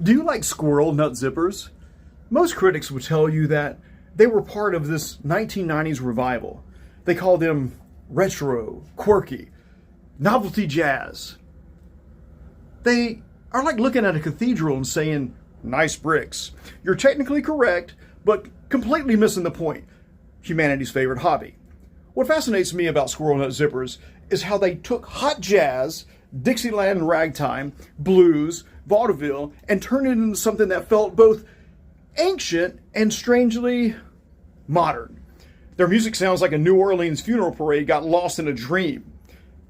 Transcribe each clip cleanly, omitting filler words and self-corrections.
Do you like Squirrel nut zippers? Most critics would tell you that they were part of this 1990s revival. They call them retro, quirky, novelty jazz. They are like looking at a cathedral and saying, nice bricks. You're technically correct, but completely missing the point. Humanity's favorite hobby. What fascinates me about Squirrel Nut Zippers is how they took hot jazz, Dixieland and ragtime, blues, vaudeville, and turned it into something that felt both ancient and strangely modern. Their music sounds like a New Orleans funeral parade got lost in a dream.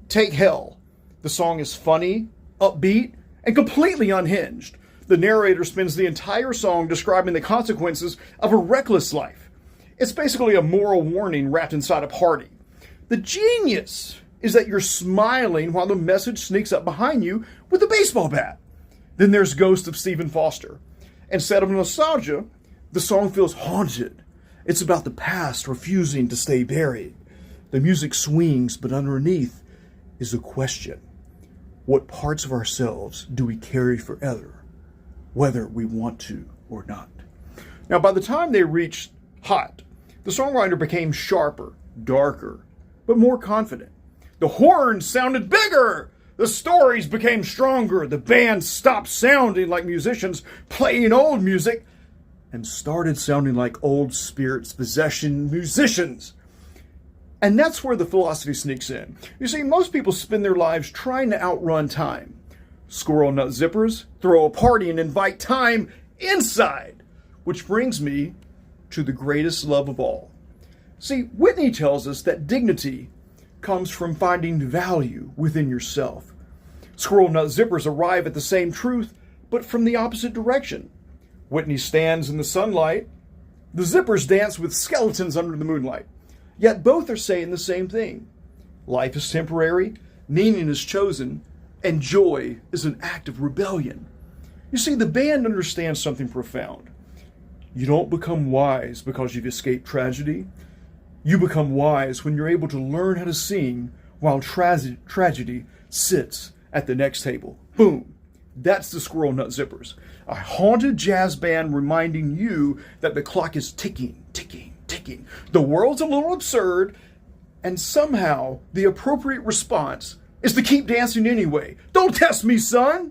Take Hell. The song is funny, upbeat, and completely unhinged. The narrator spends the entire song describing the consequences of a reckless life. It's basically a moral warning wrapped inside a party. The genius is that you're smiling while the message sneaks up behind you with a baseball bat. Then there's Ghost of Stephen Foster. Instead of nostalgia, the song feels haunted. It's about the past refusing to stay buried. The music swings, but underneath is a question. What parts of ourselves do we carry forever, whether we want to or not? Now, by the time they reached Hot, the songwriter became sharper, darker, but more confident. The horns sounded bigger. The stories became stronger. The band stopped sounding like musicians playing old music and started sounding like old spirits possession musicians. And that's where the philosophy sneaks in. You see, most people spend their lives trying to outrun time. Squirrel Nut Zippers throw a party and invite time inside. Which brings me to the greatest love of all. See, Whitney tells us that dignity comes from finding value within yourself. Squirrel Nut Zippers arrive at the same truth, but from the opposite direction. Whitney stands in the sunlight. The Zippers dance with skeletons under the moonlight. Yet both are saying the same thing. Life is temporary, meaning is chosen, and joy is an act of rebellion. You see, the band understands something profound. You don't become wise because you've escaped tragedy. You become wise when you're able to learn how to sing while tragedy sits at the next table. Boom. That's the Squirrel Nut Zippers. A haunted jazz band reminding you that the clock is ticking, ticking, ticking. The world's a little absurd, and somehow the appropriate response is to keep dancing anyway. Don't test me, son!